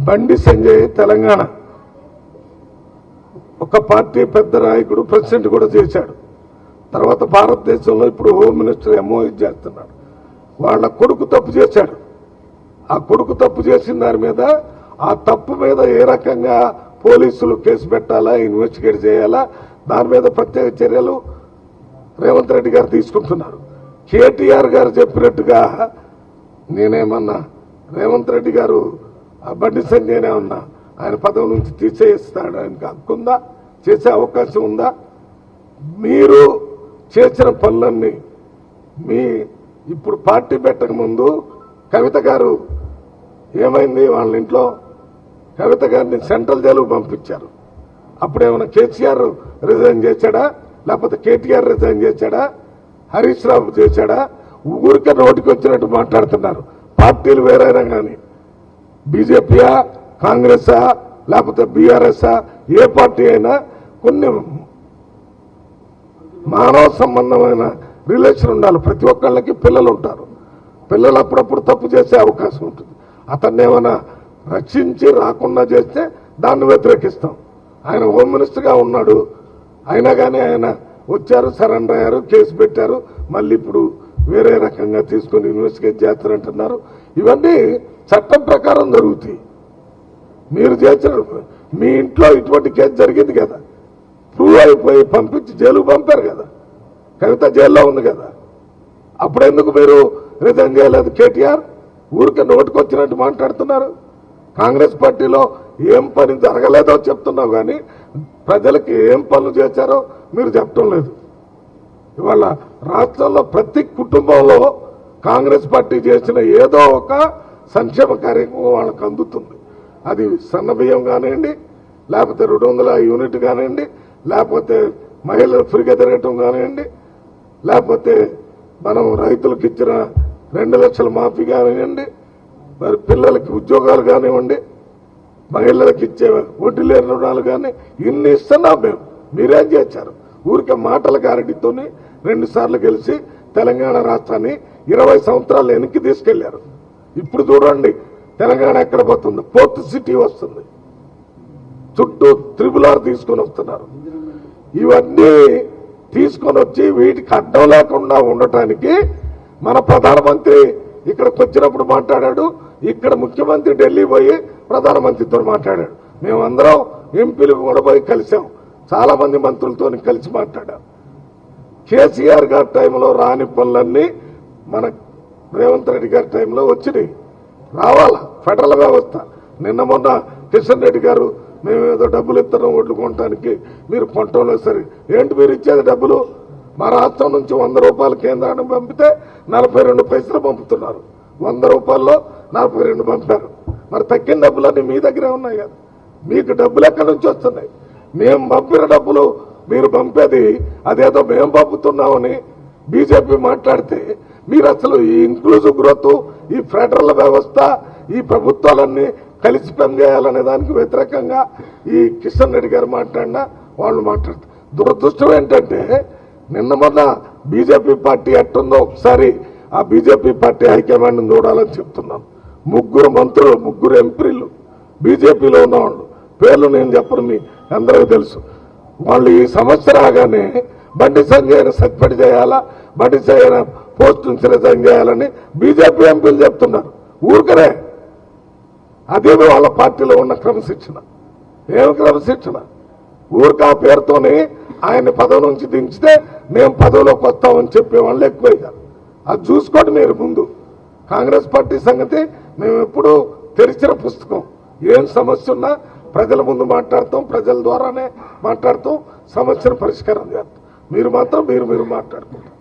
బండి సంజయ్ తెలంగాణ ఒక పార్టీ పెద్ద నాయకుడు ప్రెసిడెంట్ కూడా చేశాడు. తర్వాత భారతదేశంలో ఇప్పుడు హోమ్ మినిస్టర్ ఎంఓఈ చేస్తున్నాడు. వాళ్ళ కొడుకు తప్పు చేశాడు. ఆ కొడుకు తప్పు చేసిన దాని మీద ఆ తప్పు మీద ఏ రకంగా పోలీసులు కేసు పెట్టాలా, ఇన్వెస్టిగేట్ చేయాలా, దాని మీద ప్రత్యేక చర్యలు రేవంత్ రెడ్డి గారు తీసుకుంటున్నారు. కేటీఆర్ గారు చెప్పినట్టుగా నేనేమన్నా రేవంత్ రెడ్డి గారు బండి సంజయ్నే ఉన్నా ఆయన పదవి నుంచి తీసేస్తాడు, ఆయనకు హక్కుందా, చేసే అవకాశం ఉందా? మీరు చేసిన పనులన్నీ మీ ఇప్పుడు పార్టీ పెట్టక ముందు కవిత గారు ఏమైంది, వాళ్ళ ఇంట్లో కవిత గారిని సెంట్రల్ జైలుకు పంపించారు. అప్పుడేమైనా కేసీఆర్ రిజైన్ చేశాడా, లేకపోతే కేటీఆర్ రిజైన్ చేశాడా, హరీష్ రావు చేశాడా? ఊరికే నోటికి వచ్చినట్టు మాట్లాడుతున్నారు. పార్టీలు వేరైనా కానీ బీజేపీయా, కాంగ్రెసా, లేకపోతే బీఆర్ఎస్ఆ, ఏ పార్టీ అయినా కొన్ని మానవ సంబంధమైన రిలేషన్ ఉండాలి. ప్రతి ఒక్కళ్ళకి పిల్లలు ఉంటారు. పిల్లలు అప్పుడప్పుడు తప్పు చేసే అవకాశం ఉంటుంది. అతన్ని ఏమైనా రక్షించి రాకుండా చేస్తే దాన్ని వ్యతిరేకిస్తాం. ఆయన హోమ్ మినిస్టర్గా ఉన్నాడు, అయినా కానీ ఆయన వచ్చారు, సరెండర్ అయ్యారు, కేసు పెట్టారు, మళ్ళీ ఇప్పుడు వేరే రకంగా తీసుకొని ఇన్వెస్టిగేట్ చేస్తారంటున్నారు. ఇవన్నీ చట్టం ప్రకారం జరుగుతాయి. మీరు చేసిన మీ ఇంట్లో ఇటువంటి కేసు జరిగింది కదా, ప్రూవ్ అయిపోయి పంపించి జైలుకు పంపారు కదా, కవిత జైల్లో ఉంది కదా, అప్పుడెందుకు మీరు రిజైన్ చేయలేదు? కేటీఆర్ ఊరికే నోటికొచ్చినట్టు మాట్లాడుతున్నారు. కాంగ్రెస్ పార్టీలో ఏం పని జరగలేదో చెప్తున్నావు కానీ ప్రజలకి ఏం పనులు చేశారో మీరు చెప్పడం లేదు. ఇవాళ రాష్ట్రంలో ప్రతి కుటుంబంలో కాంగ్రెస్ పార్టీ చేసిన ఏదో ఒక సంక్షేమ కార్యక్రమం వాళ్ళకు అందుతుంది. అది సన్న బియ్యం కానివ్వండి, లేకపోతే 200 యూనిట్ కానివ్వండి, లేకపోతే మహిళలు ఫ్రీగా తిరగటం కానివ్వండి, లేకపోతే మనం రైతులకు ఇచ్చిన 2 లక్షల మాఫీ కానివ్వండి, మరి పిల్లలకి ఉద్యోగాలు కానివ్వండి, మహిళలకు ఇచ్చే వడ్డీ లేని రుణాలు కానీ ఇన్ని ఇస్తున్నాం మేము. మీరేం చేశారు? ఊరికే మాటల గారడితోని 2 సార్లు గెలిచి తెలంగాణ రాష్ట్రాన్ని 20 సంవత్సరాలు వెనక్కి తీసుకెళ్లారు. ఇప్పుడు చూడండి తెలంగాణ ఎక్కడ పోతుంది, పోర్ట్ సిటీ వస్తుంది, చుట్టూ త్రిబులార్ తీసుకొని వస్తున్నారు. ఇవన్నీ తీసుకొని వచ్చి వీటికి అడ్డం లేకుండా ఉండటానికి మన ప్రధానమంత్రి ఇక్కడికి వచ్చినప్పుడు మాట్లాడాడు. ఇక్కడ ముఖ్యమంత్రి ఢిల్లీ పోయి ప్రధానమంత్రితో మాట్లాడాడు. మేమందరం ఎంపీలకు కూడా పోయి కలిసాం, చాలా మంది మంత్రులతో కలిసి మాట్లాడాం. కేసీఆర్ గారి టైంలో రాని పనులన్నీ మన రేవంత్ రెడ్డి గారి టైంలో వచ్చినాయి. రావాలా ఫెడరల్ వ్యవస్థ. నిన్న మొన్న కిషన్ రెడ్డి గారు మేమేదో డబ్బులు ఇస్తున్నాం ఓట్లు కొనడానికి, మీరు కొంటంలో సరే ఏంటి మీరు ఇచ్చేది డబ్బులు? మా రాష్ట్రం నుంచి 100 రూపాయలు కేంద్రానికి పంపితే 42 పైసలు పంపుతున్నారు. 100 రూపాయల్లో 42 పంపారు. మరి తక్కిన డబ్బులన్నీ మీ దగ్గరే ఉన్నాయి కదా, మీకు డబ్బులు ఎక్కడి నుంచి వస్తున్నాయి? మేము పంపిన డబ్బులు మీరు పంపేది అదేదో మేము పంపుతున్నామని బీజేపీ మాట్లాడితే మీరు అసలు ఈ ఇంక్లూజివ్ గ్రోత్, ఈ ఫెడరల్ వ్యవస్థ, ఈ ప్రభుత్వాలన్నీ కలిసి పనిచేయాలనే దానికి వ్యతిరేకంగా ఈ కిషన్ రెడ్డి గారు మాట్లాడినా వాళ్ళు మాట్లాడతారు. దురదృష్టం ఏంటంటే నిన్న మొన్న బీజేపీ పార్టీ ఎట్టుందో ఒకసారి ఆ బీజేపీ పార్టీ హైకమాండ్ చూడాలని చెప్తున్నాను. 3 మంత్రులు, 3 ఎంపీలు బీజేపీలో ఉన్నవాళ్ళు, పేర్లు నేను చెప్పను, మీ అందరికీ తెలుసు. వాళ్ళు ఈ సమస్య రాగానే బండి సంజయ్ని సస్పెండ్ చేయాలా, బండి సంజయ్ పోస్ట్ నుంచి రిజైన్ చేయాలని బీజేపీ ఎంపీలు చెప్తున్నారు. ఊరికనే అదేమి వాళ్ళ పార్టీలో ఉన్న క్రమశిక్షణ? ఏమి క్రమశిక్షణ? ఊరిక ఆ పేరుతోనే ఆయన పదవి నుంచి దించితే మేము పదవిలోకి వస్తామని చెప్పేవాళ్ళు ఎక్కువయ్యారు. అది చూసుకోండి మీరు ముందు. కాంగ్రెస్ పార్టీ సంగతి మేము ఎప్పుడు తెరిచిన పుస్తకం. ఏం సమస్య ఉన్నా ప్రజల ముందు మాట్లాడతాం, ప్రజల ద్వారానే మాట్లాడతాం, సమస్యను పరిష్కారం చేస్తాం. మీరు మాత్రం మీరు మాట్లాడుకుంటారు.